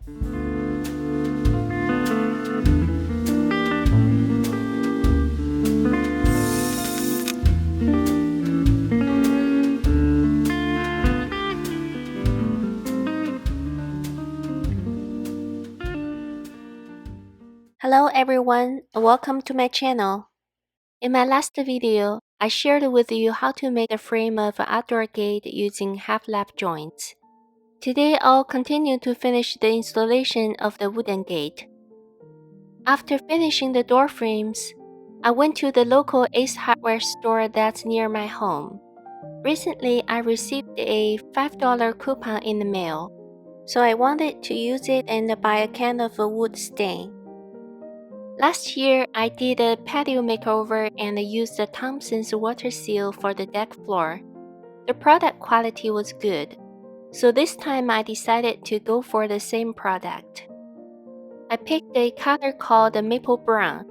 Hello everyone, welcome to my channel. In my last video, I shared with you how to make a frame of an outdoor gate using half-lap joints. Today I'll continue to finish the installation of the wooden gate. After finishing the door frames, I went to the local Ace Hardware store that's near my home. Recently, I received a $5 coupon in the mail, so I wanted to use it and buy a can of wood stain. Last year, I did a patio makeover and used the Thompson's water seal for the deck floor. The product quality was good, so this time I decided to go for the same product. I picked a color called maple brown,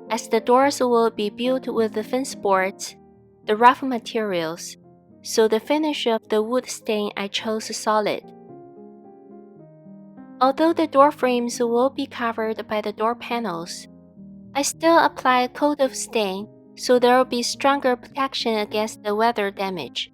as the doors will be built with the fence boards, the rough materials, so the finish of the wood stain I chose solid. Although the door frames will be covered by the door panels, I still apply a coat of stain so there will be stronger protection against the weather damage.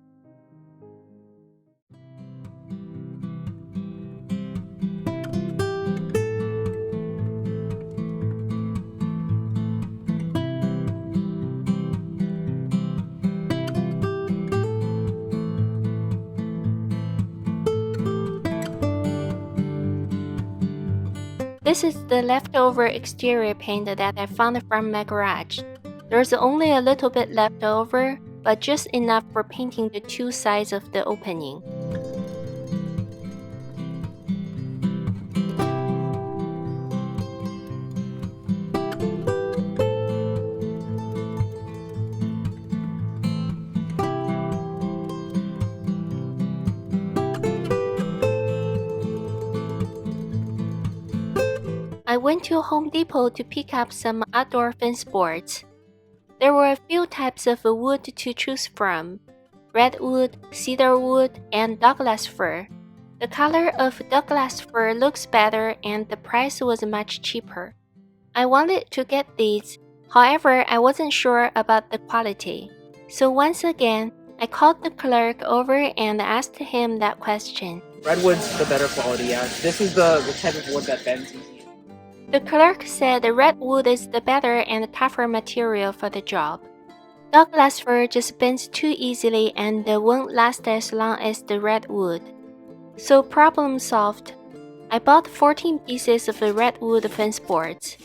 This is the leftover exterior paint that I found from my garage. There's only a little bit left over, but just enough for painting the two sides of the opening. I went to Home Depot to pick up some outdoor fence boards. There were a few types of wood to choose from: redwood, cedar wood, and Douglas fir. The color of Douglas fir looks better and the price was much cheaper. I wanted to get these, however I wasn't sure about the quality. So once again, I called the clerk over and asked him that question. Redwood's the better quality, yeah. This is the type of wood that bends easy. The clerk said the redwood is the better and tougher material for the job. Douglas fir just bends too easily and won't last as long as the redwood. So problem solved. I bought 14 pieces of the redwood fence boards.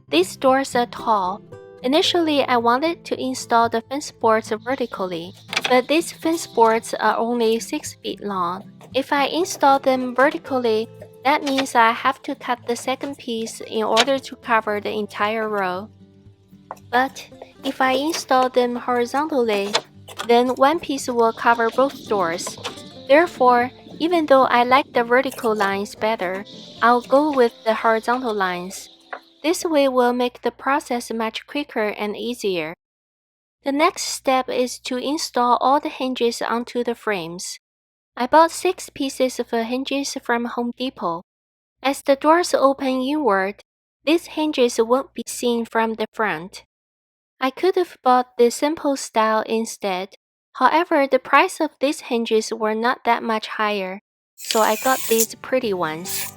These doors are tall. Initially, I wanted to install the fence boards vertically, but these fence boards are only 6 feet long. If I install them vertically, that means I have to cut the second piece in order to cover the entire row. But if I install them horizontally, then one piece will cover both doors. Therefore, even though I like the vertical lines better, I'll go with the horizontal lines. This way will make the process much quicker and easier. The next step is to install all the hinges onto the frames. I bought 6 pieces of hinges from Home Depot. As the doors open inward, these hinges won't be seen from the front. I could have bought the simple style instead. However, the price of these hinges were not that much higher, so I got these pretty ones.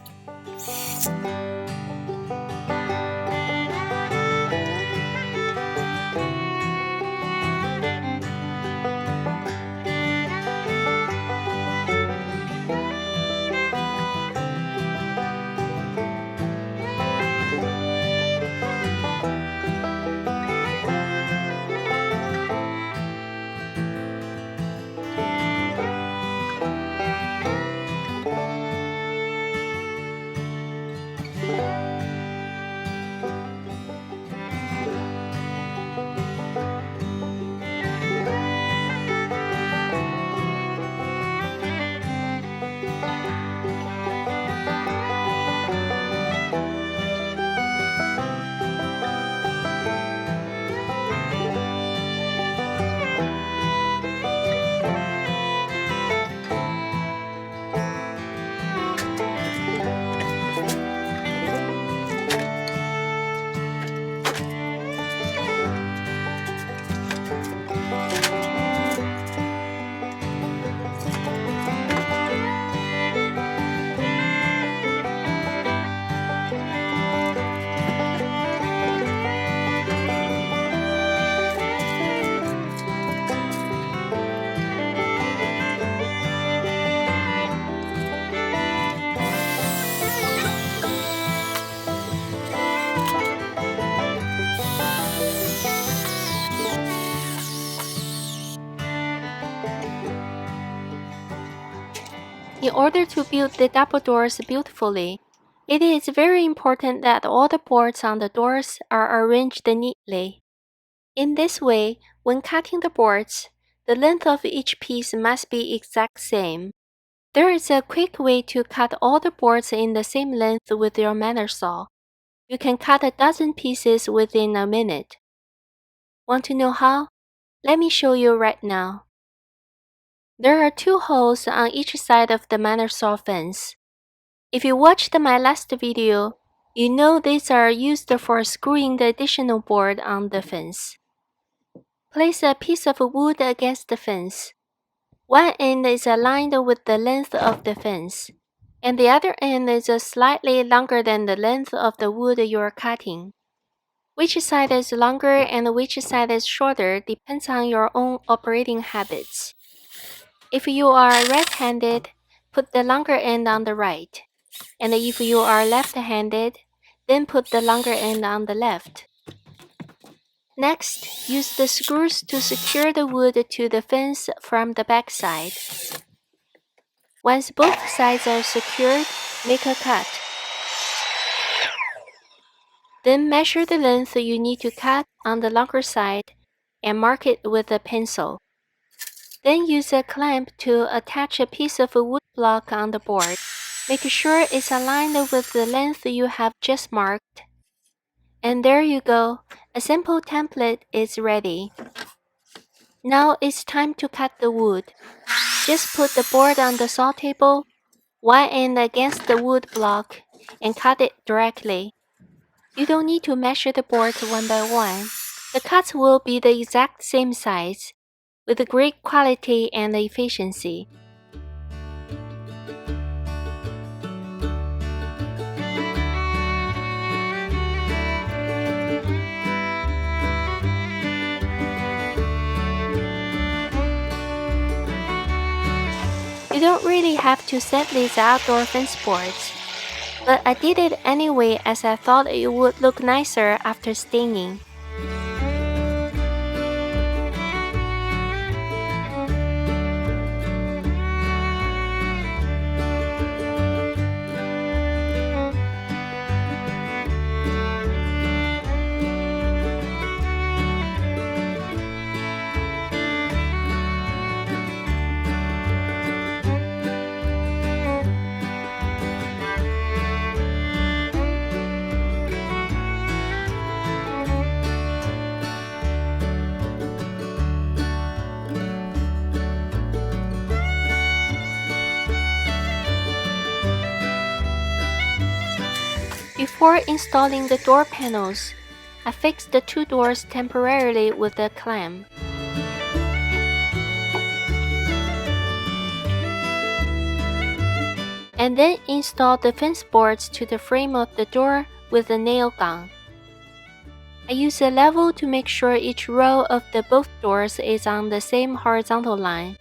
In order to build the double doors beautifully, it is very important that all the boards on the doors are arranged neatly. In this way, when cutting the boards, the length of each piece must be exact same. There is a quick way to cut all the boards in the same length with your miter saw. You can cut a dozen pieces within a minute. Want to know how? Let me show you right now. There are 2 holes on each side of the miter saw fence. If you watched my last video, you know these are used for screwing the additional board on the fence. Place a piece of wood against the fence. One end is aligned with the length of the fence, and the other end is slightly longer than the length of the wood you are cutting. Which side is longer and which side is shorter depends on your own operating habits. If you are right-handed, put the longer end on the right, and if you are left-handed, then put the longer end on the left. Next, use the screws to secure the wood to the fence from the back side. Once both sides are secured, make a cut. Then measure the length you need to cut on the longer side and mark it with a pencil. Then use a clamp to attach a piece of wood block on the board. Make sure it's aligned with the length you have just marked. And there you go, a simple template is ready. Now it's time to cut the wood. Just put the board on the saw table, one end against the wood block, and cut it directly. You don't need to measure the boards one by one. The cuts will be the exact same size, with great quality and efficiency. You don't really have to set these outdoor fence boards, but I did it anyway as I thought it would look nicer after staining. Before installing the door panels, I fixed the 2 doors temporarily with a clamp. And then installed the fence boards to the frame of the door with a nail gun. I use a level to make sure each row of the both doors is on the same horizontal line.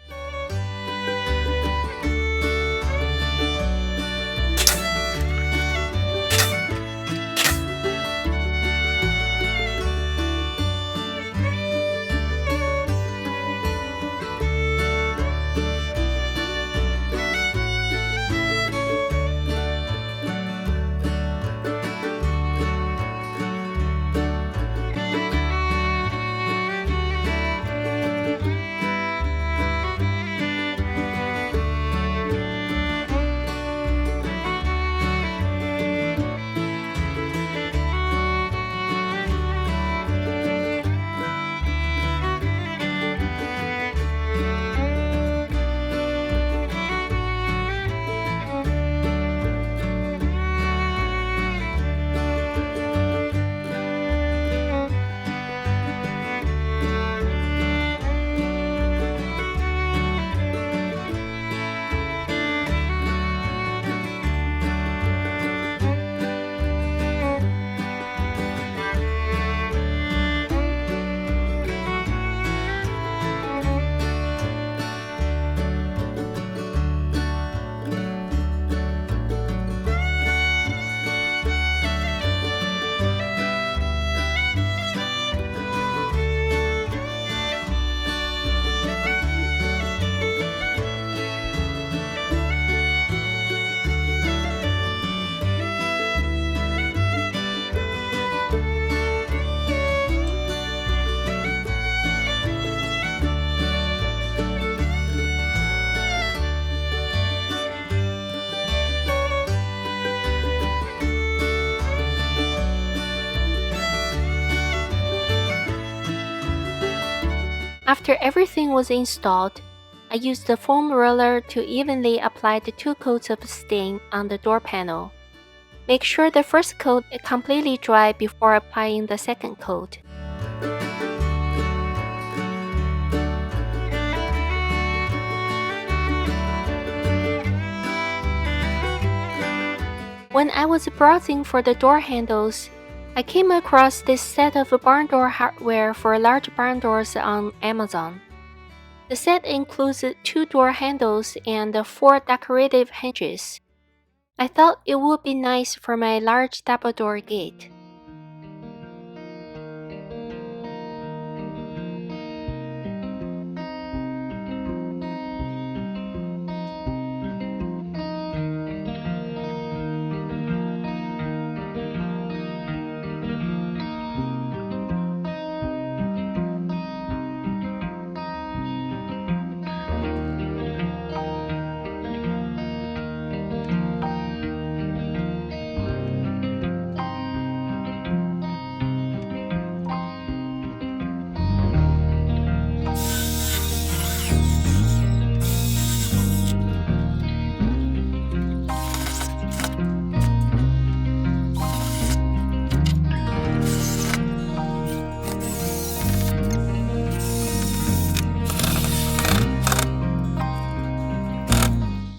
After everything was installed, I used the foam roller to evenly apply the 2 coats of stain on the door panel. Make sure the first coat is completely dry before applying the second coat. When I was browsing for the door handles, I came across this set of barn door hardware for large barn doors on Amazon. The set includes 2 door handles and 4 decorative hinges. I thought it would be nice for my large double door gate.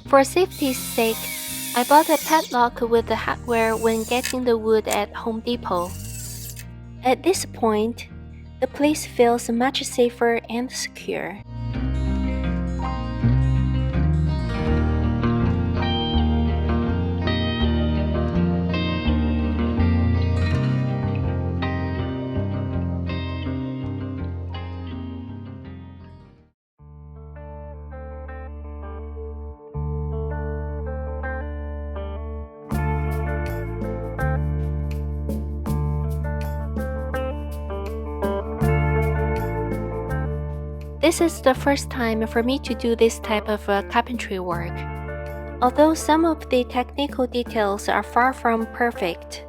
For safety's sake, I bought a padlock with the hardware when getting the wood at Home Depot. At this point, the place feels much safer and secure. This is the first time for me to do this type of carpentry work. Although some of the technical details are far from perfect,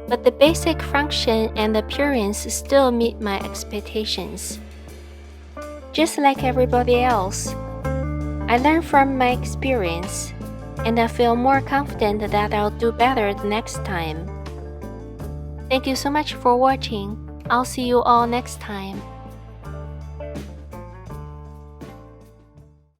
but the basic function and appearance still meet my expectations. Just like everybody else, I learn from my experience, and I feel more confident that I'll do better the next time. Thank you so much for watching. I'll see you all next time.